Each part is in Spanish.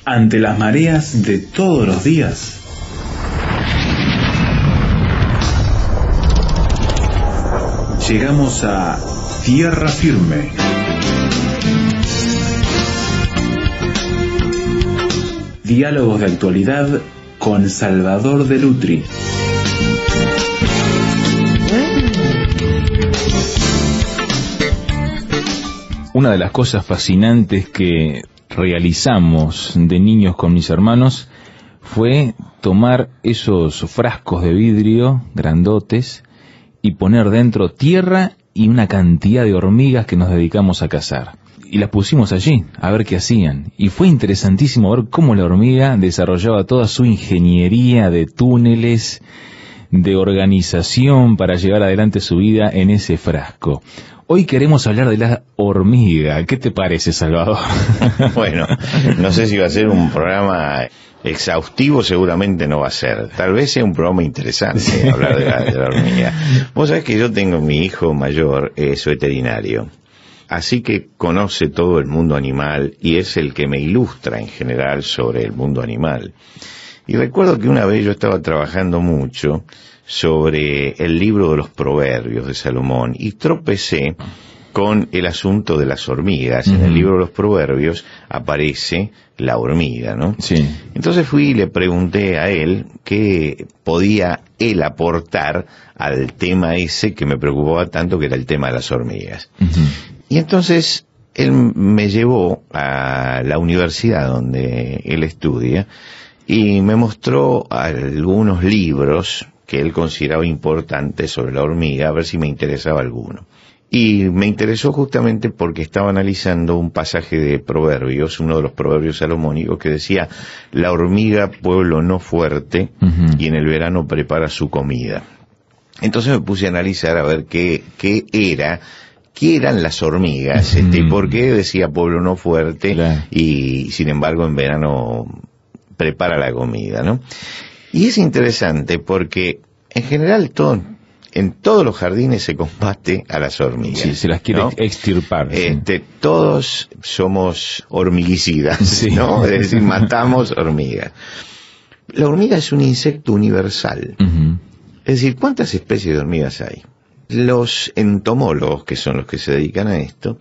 Ante las mareas de todos los días, llegamos a tierra firme. Diálogos de actualidad con Salvador de Lutri. Una de las cosas fascinantes que realizamos de niños con mis hermanos fue tomar esos frascos de vidrio grandotes y poner dentro tierra y una cantidad de hormigas que nos dedicamos a cazar. Y las pusimos allí, a ver qué hacían. Y fue interesantísimo ver cómo la hormiga desarrollaba toda su ingeniería de túneles, de organización para llevar adelante su vida en ese frasco. Hoy queremos hablar de la hormiga. ¿Qué te parece, Salvador? Bueno, no sé si va a ser un programa exhaustivo, seguramente no va a ser. Tal vez sea un programa interesante hablar de la hormiga. Vos sabés que yo tengo mi hijo mayor, es veterinario. Así que conoce todo el mundo animal y es el que me ilustra en general sobre el mundo animal. Y recuerdo que una vez yo estaba trabajando mucho sobre el libro de los proverbios de Salomón y tropecé con el asunto de las hormigas. En el libro de los proverbios aparece la hormiga, ¿no? Sí. Entonces fui y le pregunté a él qué podía él aportar al tema ese que me preocupaba tanto, que era el tema de las hormigas. Y entonces él me llevó a la universidad donde él estudia y me mostró algunos libros que él consideraba importantes sobre la hormiga, a ver si me interesaba alguno. Y me interesó justamente porque estaba analizando un pasaje de Proverbios, uno de los proverbios salomónicos, que decía: la hormiga, pueblo no fuerte, y en el verano prepara su comida. Entonces me puse a analizar a ver qué eran las hormigas, y por qué decía pueblo no fuerte, claro, y sin embargo en verano prepara la comida, ¿no? Y es interesante porque en general en todos los jardines se combate a las hormigas. Sí, se las quiere, ¿no?, extirpar. Todos somos hormiguicidas, sí, ¿no? Es decir, matamos hormigas. La hormiga es un insecto universal. Es decir, ¿cuántas especies de hormigas hay? Los entomólogos, que son los que se dedican a esto,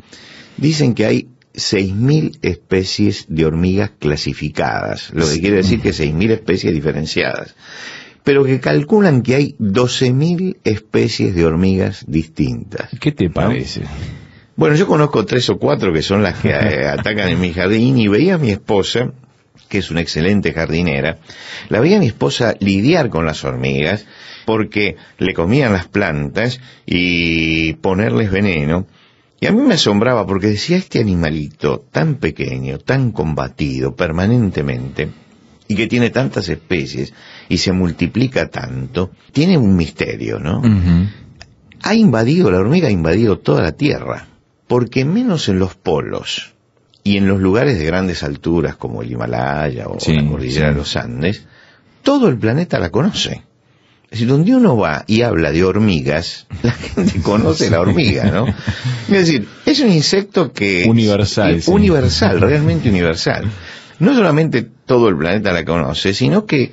dicen que hay 6.000 especies de hormigas clasificadas, lo que quiere decir que 6.000 especies diferenciadas, pero que calculan que hay 12.000 especies de hormigas distintas. ¿Qué te parece? ¿No? Bueno, yo conozco 3 o 4 que son las que atacan en mi jardín, y veía a mi esposa, que es una excelente jardinera, la veía a mi esposa lidiar con las hormigas, porque le comían las plantas y ponerles veneno. Y a mí me asombraba porque decía, este animalito tan pequeño, tan combatido permanentemente, y que tiene tantas especies y se multiplica tanto, tiene un misterio, ¿no? La hormiga ha invadido toda la Tierra, porque menos en los polos y en los lugares de grandes alturas como el Himalaya o la cordillera de los Andes, todo el planeta la conoce. Es decir, donde uno va y habla de hormigas, la gente conoce la hormiga, ¿no? Es decir, es un insecto universal, universal, realmente universal. No solamente todo el planeta la conoce, sino que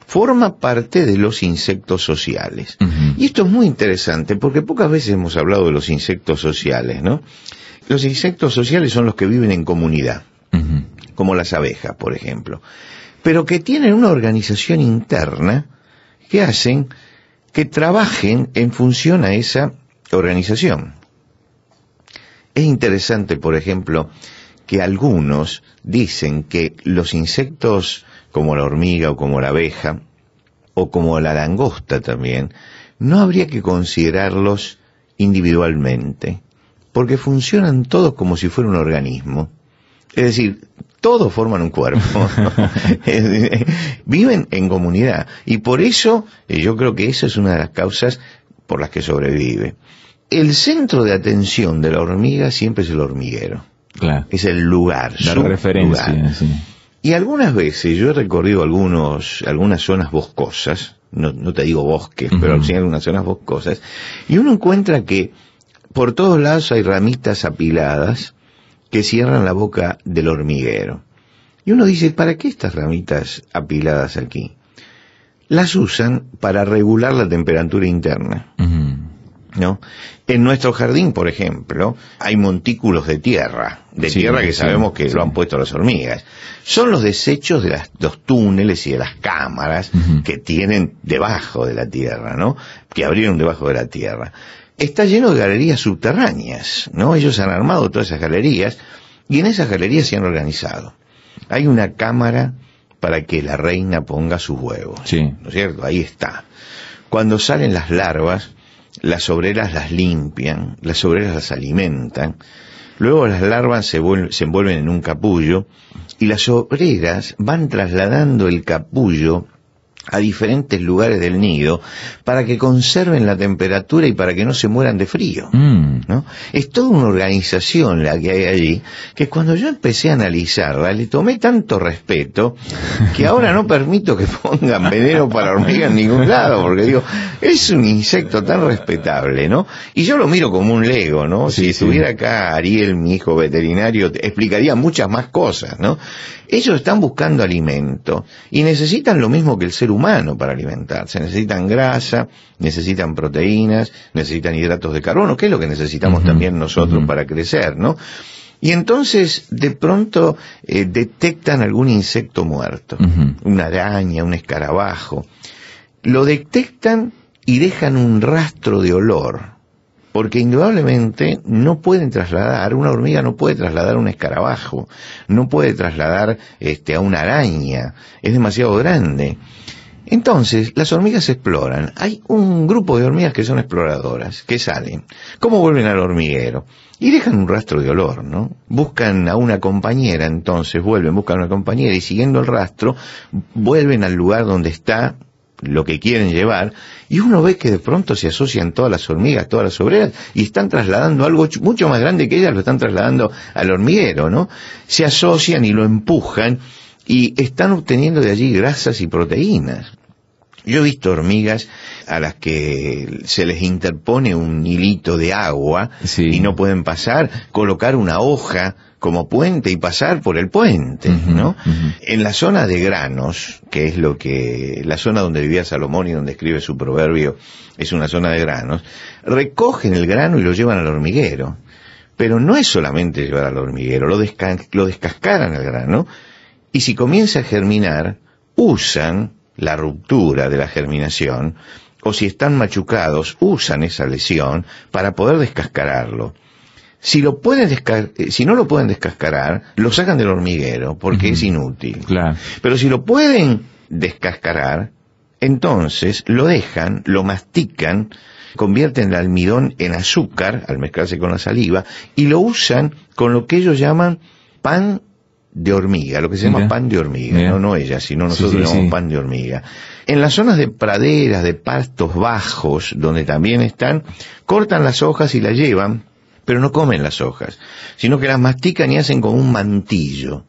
forma parte de los insectos sociales. Y esto es muy interesante, porque pocas veces hemos hablado de los insectos sociales, ¿no? Los insectos sociales son los que viven en comunidad, como las abejas, por ejemplo, pero que tienen una organización interna que hacen que trabajen en función a esa organización. Es interesante, por ejemplo, que algunos dicen que los insectos como la hormiga o como la abeja o como la langosta también, no habría que considerarlos individualmente, porque funcionan todos como si fuera un organismo. Es decir, todos forman un cuerpo, viven en comunidad, y por eso yo creo que esa es una de las causas por las que sobrevive. El centro de atención de la hormiga siempre es el hormiguero. Claro. Es el lugar, la referencia, lugar. Sí. Y algunas veces yo he recorrido algunas zonas boscosas, no te digo bosques, pero sí algunas zonas boscosas, y uno encuentra que por todos lados hay ramitas apiladas que cierran la boca del hormiguero. Y uno dice, ¿para qué estas ramitas apiladas aquí? Las usan para regular la temperatura interna, ¿no? En nuestro jardín, por ejemplo, hay montículos de tierra que sabemos que lo han puesto las hormigas. Son los desechos de los túneles y de las cámaras que tienen debajo de la tierra, ¿no? Que abrieron debajo de la tierra. Está lleno de galerías subterráneas, ¿no? Ellos han armado todas esas galerías y en esas galerías se han organizado. Hay una cámara para que la reina ponga sus huevos, ¿no es cierto? Ahí está. Cuando salen las larvas, las obreras las limpian, las obreras las alimentan, luego las larvas se envuelven en un capullo y las obreras van trasladando el capullo a diferentes lugares del nido para que conserven la temperatura y para que no se mueran de frío, ¿no? Es toda una organización la que hay allí, que cuando yo empecé a analizarla le tomé tanto respeto que ahora no permito que pongan veneno para hormigas en ningún lado, porque digo, es un insecto tan respetable, ¿no? Y yo lo miro como un lego, ¿no? Si estuviera acá Ariel, mi hijo veterinario, te explicaría muchas más cosas, ¿no? Ellos están buscando alimento y necesitan lo mismo que el ser humano para alimentarse. Necesitan grasa, necesitan proteínas, necesitan hidratos de carbono, que es lo que necesitamos también nosotros para crecer, ¿no? Y entonces, de pronto, detectan algún insecto muerto, una araña, un escarabajo. Lo detectan y dejan un rastro de olor. Porque indudablemente no pueden trasladar, una hormiga no puede trasladar un escarabajo, no puede trasladar a una araña, es demasiado grande. Entonces, las hormigas exploran. Hay un grupo de hormigas que son exploradoras, que salen. ¿Cómo vuelven al hormiguero? Y dejan un rastro de olor, ¿no? Buscan a una compañera, entonces buscan a una compañera y siguiendo el rastro, vuelven al lugar donde está lo que quieren llevar, y uno ve que de pronto se asocian todas las hormigas, todas las obreras, y están trasladando algo mucho más grande que ellas, lo están trasladando al hormiguero, ¿no? Se asocian y lo empujan, y están obteniendo de allí grasas y proteínas. Yo he visto hormigas a las que se les interpone un hilito de agua y no pueden pasar, colocar una hoja como puente y pasar por el puente, ¿no? En la zona de granos, que es la zona donde vivía Salomón y donde escribe su proverbio, es una zona de granos, recogen el grano y lo llevan al hormiguero. Pero no es solamente llevar al hormiguero, lo descascaran el grano, y si comienza a germinar, usan la ruptura de la germinación, o si están machucados, usan esa lesión para poder descascararlo. Si no lo pueden descascarar, lo sacan del hormiguero, porque es inútil. Claro. Pero si lo pueden descascarar, entonces lo dejan, lo mastican, convierten el almidón en azúcar, al mezclarse con la saliva, y lo usan con lo que ellos llaman pan de hormiga, lo que se llama pan de hormiga, no ellas, sino nosotros llamamos pan de hormiga. En las zonas de praderas, de pastos bajos, donde también están, cortan las hojas y las llevan, pero no comen las hojas, sino que las mastican y hacen como un mantillo.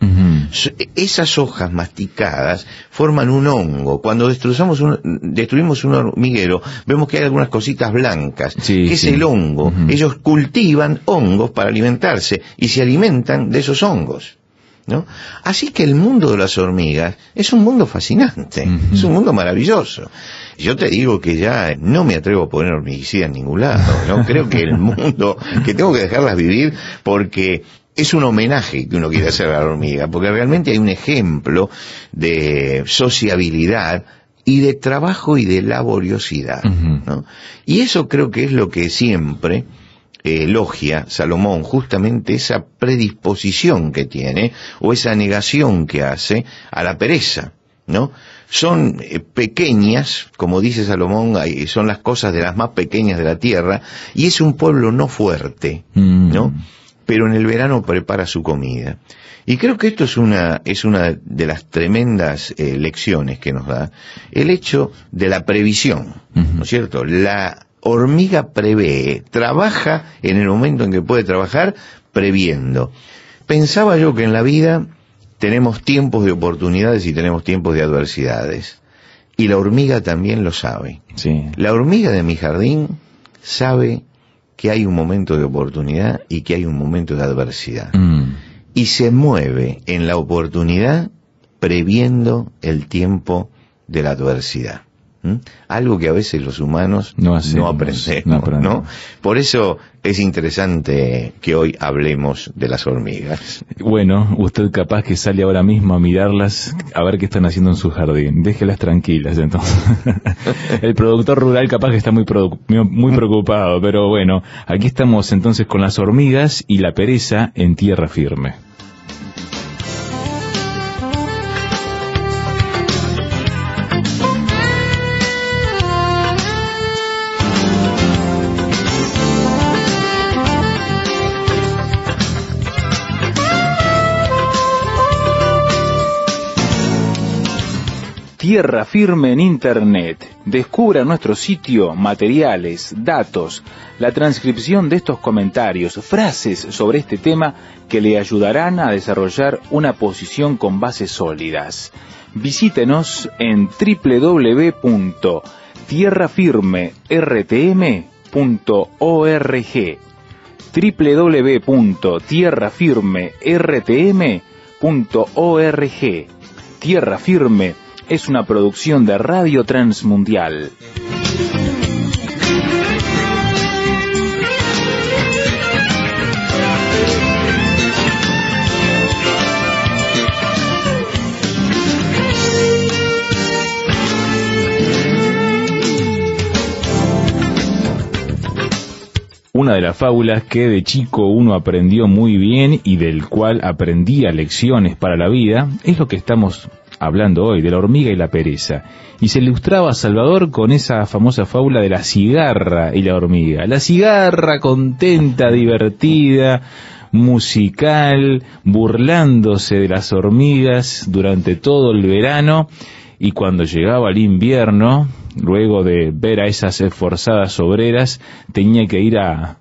Esas hojas masticadas forman un hongo. Cuando destruimos un hormiguero, vemos que hay algunas cositas blancas, que es el hongo. Ellos cultivan hongos para alimentarse y se alimentan de esos hongos, ¿no? Así que el mundo de las hormigas es un mundo fascinante, es un mundo maravilloso. Yo te digo que ya no me atrevo a poner hormiguicida en ningún lado, ¿no? Creo que el mundo, que tengo que dejarlas vivir porque es un homenaje que uno quiere hacer a la hormiga, porque realmente hay un ejemplo de sociabilidad y de trabajo y de laboriosidad, ¿no? Y eso creo que es lo que siempre elogia Salomón, justamente esa predisposición que tiene, o esa negación que hace a la pereza, ¿no? Son pequeñas, como dice Salomón, son las cosas de las más pequeñas de la tierra, y es un pueblo no fuerte, ¿no? Pero en el verano prepara su comida. Y creo que esto es una de las tremendas lecciones que nos da el hecho de la previsión, ¿no es cierto? La hormiga prevé, trabaja en el momento en que puede trabajar, previendo. Pensaba yo que en la vida tenemos tiempos de oportunidades y tenemos tiempos de adversidades. Y la hormiga también lo sabe. Sí. La hormiga de mi jardín sabe que hay un momento de oportunidad y que hay un momento de adversidad. y se mueve en la oportunidad previendo el tiempo de la adversidad. Algo que a veces los humanos no aprendemos, ¿no? Por eso es interesante que hoy hablemos de las hormigas. Bueno, usted capaz que sale ahora mismo a mirarlas, a ver qué están haciendo en su jardín. Déjelas tranquilas, entonces. El productor rural capaz que está muy preocupado, pero bueno, aquí estamos entonces con las hormigas y la pereza en tierra firme. Tierra Firme en Internet. Descubra nuestro sitio, materiales, datos, la transcripción de estos comentarios, frases sobre este tema que le ayudarán a desarrollar una posición con bases sólidas. Visítenos en www.tierrafirmertm.org www.tierrafirmertm.org. Tierra Firme es una producción de Radio Transmundial. Una de las fábulas que de chico uno aprendió muy bien y del cual aprendía lecciones para la vida es lo que estamos hablando hoy, de la hormiga y la pereza. Y se ilustraba a Salvador con esa famosa fábula de la cigarra y la hormiga. La cigarra contenta, divertida, musical, burlándose de las hormigas durante todo el verano, y cuando llegaba el invierno, luego de ver a esas esforzadas obreras, tenía que ir a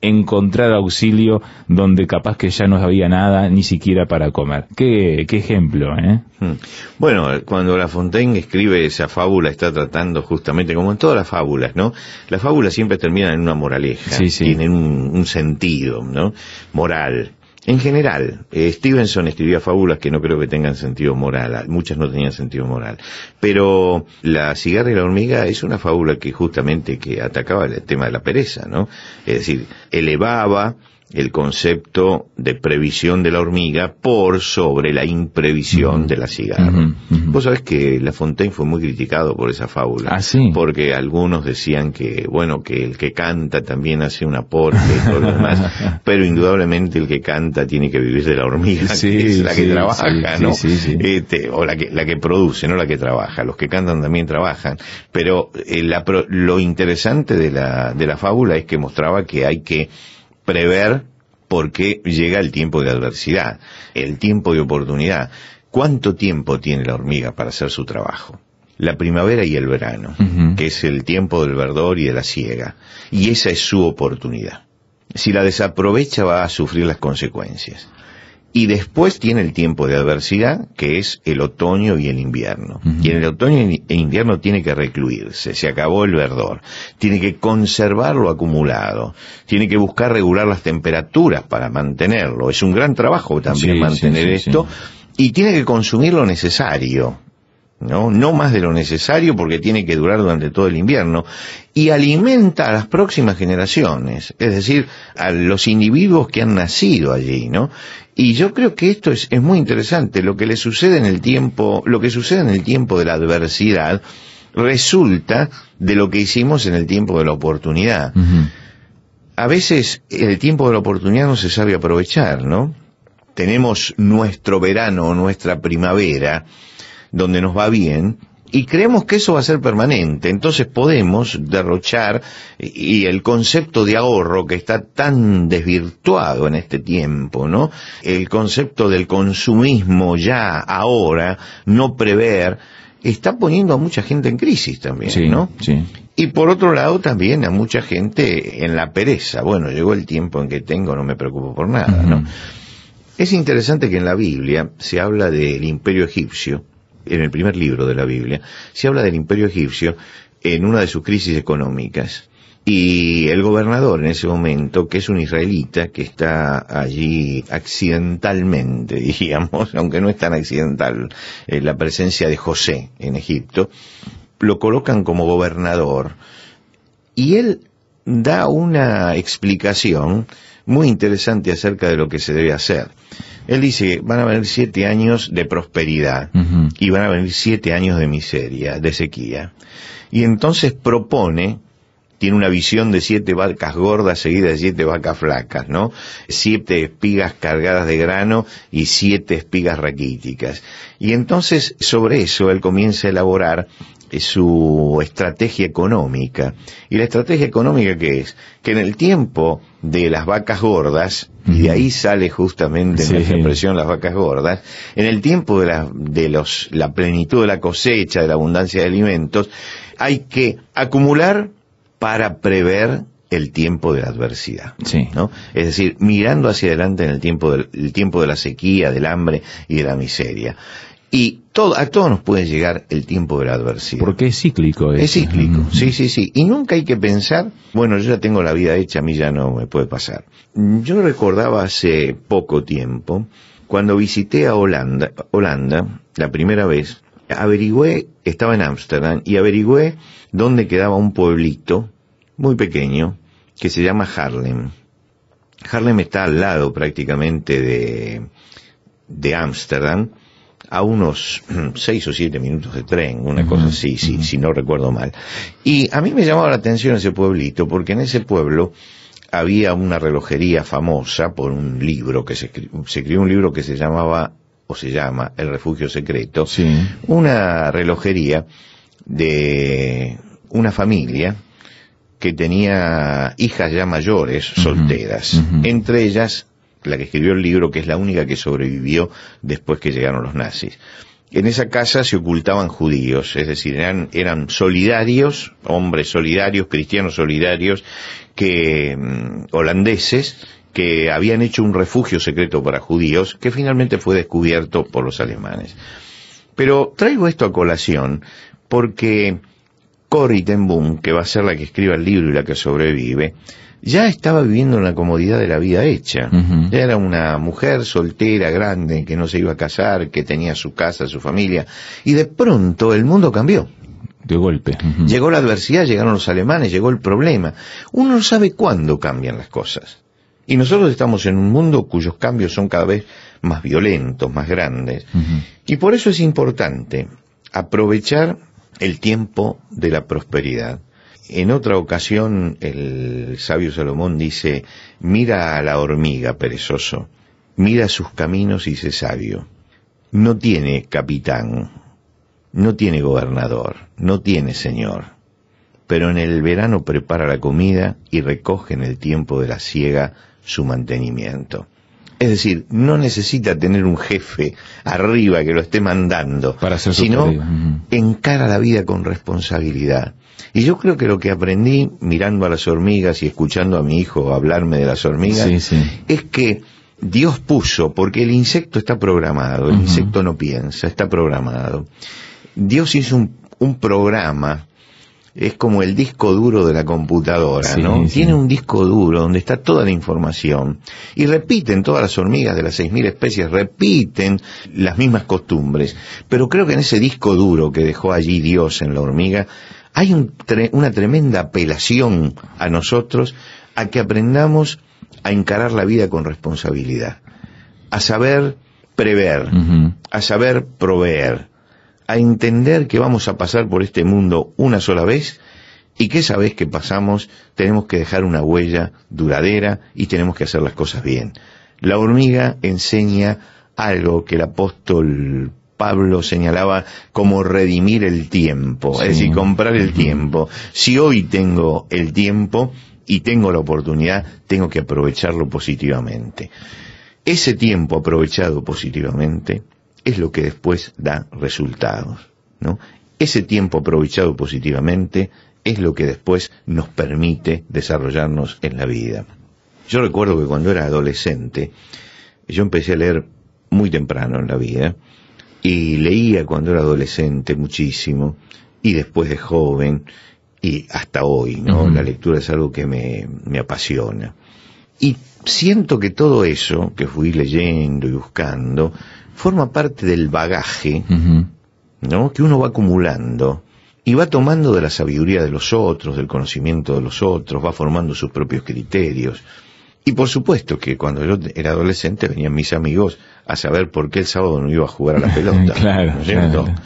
encontrar auxilio donde capaz que ya no había nada ni siquiera para comer. Qué ejemplo, ¿eh? Bueno, cuando La Fontaine escribe esa fábula está tratando justamente, como en todas las fábulas, ¿no? Las fábulas siempre terminan en una moraleja, sí. Tienen un sentido, ¿no? Moral. En general, Stevenson escribía fábulas que no creo que tengan sentido moral, muchas no tenían sentido moral, pero La cigarra y la hormiga es una fábula que justamente que atacaba el tema de la pereza, ¿no? Es decir, elevaba el concepto de previsión de la hormiga por sobre la imprevisión de la cigarra. Vos sabés que La Fontaine fue muy criticado por esa fábula. ¿Ah, sí? Porque algunos decían que, bueno, que el que canta también hace un aporte y todo lo demás, pero indudablemente el que canta tiene que vivir de la hormiga, sí, que es la que trabaja, ¿no? Sí. O la que produce, no la que trabaja. Los que cantan también trabajan. Pero lo interesante de la fábula es que mostraba que hay que prever porque llega el tiempo de adversidad, el tiempo de oportunidad. ¿Cuánto tiempo tiene la hormiga para hacer su trabajo? La primavera y el verano, que es el tiempo del verdor y de la siega, y esa es su oportunidad. Si la desaprovecha va a sufrir las consecuencias. Y después tiene el tiempo de adversidad, que es el otoño y el invierno. Y en el otoño e invierno tiene que recluirse, se acabó el verdor. Tiene que conservar lo acumulado. Tiene que buscar regular las temperaturas para mantenerlo. Es un gran trabajo también mantener esto. Y tiene que consumir lo necesario. No más de lo necesario, porque tiene que durar durante todo el invierno, y alimenta a las próximas generaciones, es decir, a los individuos que han nacido allí, ¿no? Y yo creo que esto es muy interesante. Lo que sucede en el tiempo de la adversidad resulta de lo que hicimos en el tiempo de la oportunidad. A veces el tiempo de la oportunidad no se sabe aprovechar, ¿no? Tenemos nuestro verano, nuestra primavera, donde nos va bien, y creemos que eso va a ser permanente. Entonces podemos derrochar, y el concepto de ahorro que está tan desvirtuado en este tiempo, ¿no? El concepto del consumismo ya, ahora, no prever, está poniendo a mucha gente en crisis también, ¿no? Sí. Y por otro lado también a mucha gente en la pereza. Bueno, llegó el tiempo en que no me preocupo por nada, ¿no? Es interesante que en la Biblia se habla del Imperio Egipcio. En el primer libro de la Biblia, se habla del Imperio Egipcio en una de sus crisis económicas. Y el gobernador en ese momento, que es un israelita, que está allí accidentalmente, diríamos, aunque no es tan accidental, la presencia de José en Egipto, lo colocan como gobernador. Y él da una explicación muy interesante acerca de lo que se debe hacer. Él dice, van a venir 7 años de prosperidad y van a venir 7 años de miseria, de sequía. Y entonces propone, tiene una visión de 7 vacas gordas seguidas de 7 vacas flacas, ¿no? 7 espigas cargadas de grano y 7 espigas raquíticas. Y entonces sobre eso él comienza a elaborar su estrategia económica. ¿Y la estrategia económica qué es? Que en el tiempo de las vacas gordas, y de ahí sale justamente nuestra expresión las vacas gordas, en el tiempo de la plenitud de la cosecha, de la abundancia de alimentos, hay que acumular para prever el tiempo de la adversidad, ¿no? Es decir, mirando hacia adelante en el tiempo de la sequía, del hambre y de la miseria. Y a todos nos puede llegar el tiempo de la adversidad. Porque es cíclico. Es cíclico, sí. Y nunca hay que pensar, bueno, yo ya tengo la vida hecha, a mí ya no me puede pasar. Yo recordaba hace poco tiempo, cuando visité a Holanda, la primera vez, estaba en Ámsterdam, y averigüé dónde quedaba un pueblito muy pequeño que se llama Haarlem. Haarlem está al lado prácticamente de Ámsterdam, a unos 6 o 7 minutos de tren, una cosa así, si no recuerdo mal. Y a mí me llamaba la atención ese pueblito, porque en ese pueblo había una relojería famosa por un libro que se escribió un libro que se llama El Refugio Secreto, una relojería de una familia que tenía hijas ya mayores, solteras, entre ellas la que escribió el libro, que es la única que sobrevivió después que llegaron los nazis. En esa casa se ocultaban judíos, es decir, eran solidarios, hombres solidarios, cristianos solidarios, holandeses, que habían hecho un refugio secreto para judíos, que finalmente fue descubierto por los alemanes. Pero traigo esto a colación porque Corrie ten Boom, que va a ser la que escriba el libro y la que sobrevive, ya estaba viviendo en la comodidad de la vida hecha. Ya era una mujer soltera, grande, que no se iba a casar, que tenía su casa, su familia, y de pronto el mundo cambió. De golpe. Llegó la adversidad, llegaron los alemanes, llegó el problema. Uno no sabe cuándo cambian las cosas. Y nosotros estamos en un mundo cuyos cambios son cada vez más violentos, más grandes. Y por eso es importante aprovechar el tiempo de la prosperidad. En otra ocasión el sabio Salomón dice, mira a la hormiga, perezoso, mira sus caminos y sé sabio. No tiene capitán, no tiene gobernador, no tiene señor, pero en el verano prepara la comida y recoge en el tiempo de la siega su mantenimiento. Es decir, no necesita tener un jefe arriba que lo esté mandando, sino encara la vida con responsabilidad. Y yo creo que lo que aprendí mirando a las hormigas y escuchando a mi hijo hablarme de las hormigas, es que Dios puso, porque el insecto está programado, el insecto no piensa, está programado. Dios hizo un programa, es como el disco duro de la computadora, ¿no? Tiene un disco duro donde está toda la información, y repiten, todas las hormigas de las 6.000 especies repiten las mismas costumbres, pero creo que en ese disco duro que dejó allí Dios en la hormiga, hay una tremenda apelación a nosotros a que aprendamos a encarar la vida con responsabilidad, a saber prever, a saber proveer, a entender que vamos a pasar por este mundo una sola vez y que esa vez que pasamos tenemos que dejar una huella duradera y tenemos que hacer las cosas bien. La hormiga enseña algo que el apóstol Pablo señalaba como redimir el tiempo, es decir, comprar el tiempo. Si hoy tengo el tiempo y tengo la oportunidad, tengo que aprovecharlo positivamente. Ese tiempo aprovechado positivamente es lo que después da resultados, ¿no? Ese tiempo aprovechado positivamente es lo que después nos permite desarrollarnos en la vida. Yo recuerdo que cuando era adolescente, yo empecé a leer muy temprano en la vida, y leía cuando era adolescente muchísimo, y después de joven, y hasta hoy, ¿no? La lectura es algo que me apasiona. Y siento que todo eso que fui leyendo y buscando forma parte del bagaje, ¿no?, que uno va acumulando y va tomando de la sabiduría de los otros, del conocimiento de los otros, va formando sus propios criterios. Y por supuesto que cuando yo era adolescente venían mis amigos a saber por qué el sábado no iba a jugar a la pelota. Claro, ¿no es cierto? claro.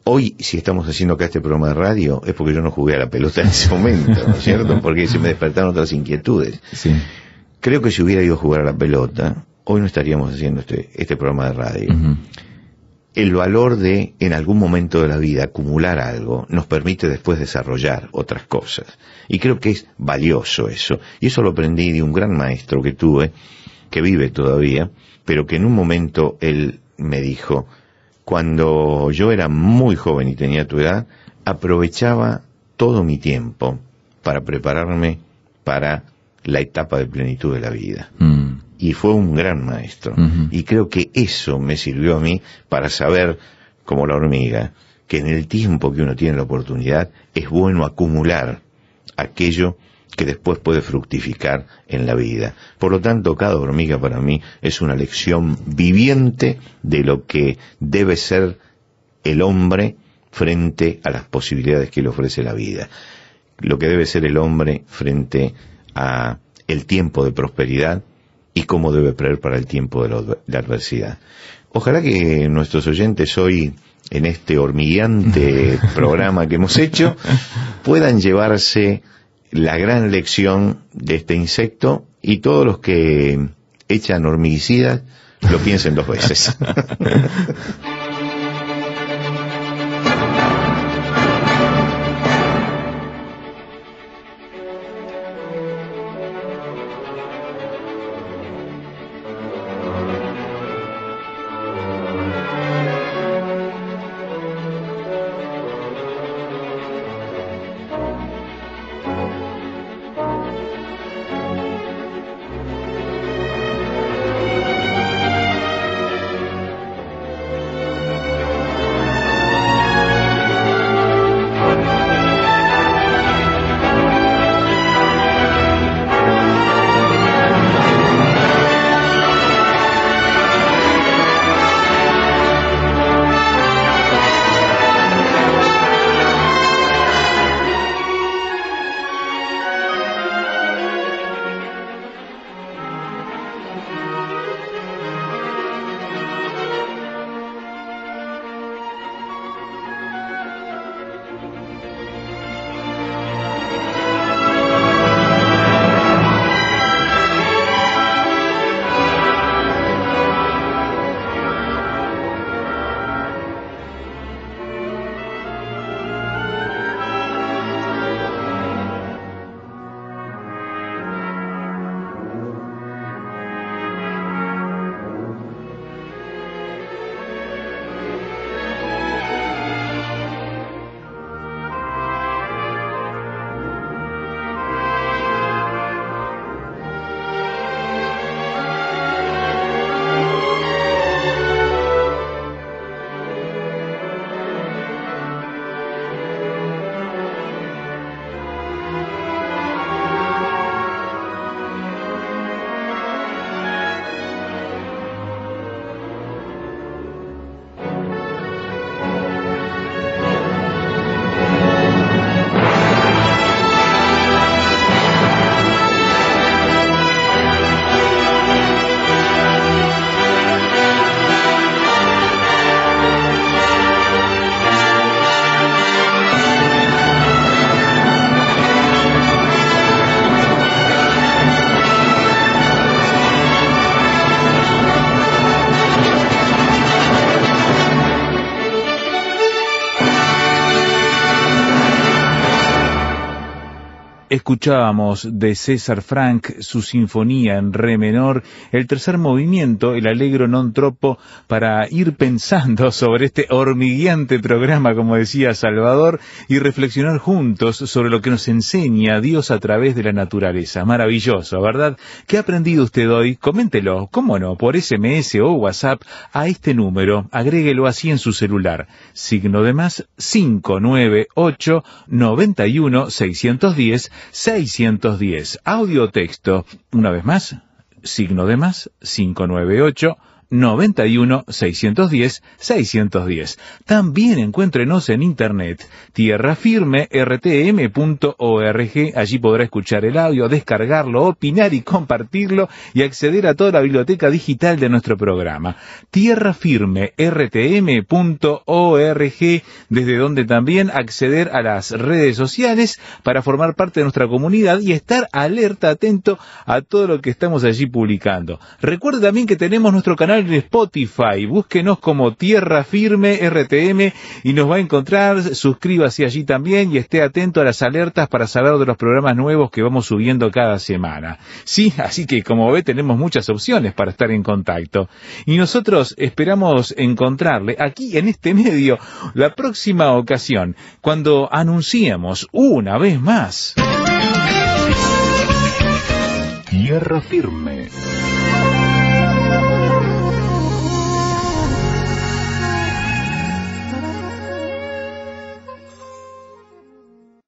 Hoy, si estamos haciendo acá este programa de radio, es porque yo no jugué a la pelota en ese momento, ¿no es cierto? Porque se me despertaron otras inquietudes. Sí. Creo que si hubiera ido a jugar a la pelota, hoy no estaríamos haciendo este programa de radio. El valor de, en algún momento de la vida, acumular algo, nos permite después desarrollar otras cosas. Y creo que es valioso eso. Y eso lo aprendí de un gran maestro que tuve, que vive todavía, pero que en un momento él me dijo: cuando yo era muy joven y tenía tu edad, aprovechaba todo mi tiempo para prepararme para la etapa de plenitud de la vida. Y fue un gran maestro. Y creo que eso me sirvió a mí para saber, como la hormiga, que en el tiempo que uno tiene la oportunidad, es bueno acumular aquello que después puede fructificar en la vida. Por lo tanto, cada hormiga para mí es una lección viviente de lo que debe ser el hombre frente a las posibilidades que le ofrece la vida. Lo que debe ser el hombre frente a el tiempo de prosperidad y cómo debe prever para el tiempo de la adversidad. Ojalá que nuestros oyentes hoy, en este hormigueante programa que hemos hecho, puedan llevarse la gran lección de este insecto, y todos los que echan hormiguicidas lo piensen 2 veces. Escuchábamos de César Franck su sinfonía en re menor, el tercer movimiento, el Allegro non troppo, para ir pensando sobre este hormigueante programa, como decía Salvador, y reflexionar juntos sobre lo que nos enseña Dios a través de la naturaleza. Maravilloso, ¿verdad? ¿Qué ha aprendido usted hoy? Coméntelo, cómo no, por SMS o WhatsApp a este número, agréguelo así en su celular, signo de más 598 91 610 610, audio o texto, una vez más, signo de más, 598 91 610 610. También encuéntrenos en internet, tierrafirme.rtm.org. Allí podrá escuchar el audio, descargarlo, opinar y compartirlo y acceder a toda la biblioteca digital de nuestro programa. Tierrafirme.rtm.org, desde donde también acceder a las redes sociales para formar parte de nuestra comunidad y estar alerta, atento a todo lo que estamos allí publicando. Recuerde también que tenemos nuestro canal en Spotify, búsquenos como Tierra Firme RTM y nos va a encontrar, suscríbase allí también y esté atento a las alertas para saber de los programas nuevos que vamos subiendo cada semana. Sí, así que como ve tenemos muchas opciones para estar en contacto y nosotros esperamos encontrarle aquí en este medio la próxima ocasión cuando anunciemos una vez más Tierra Firme.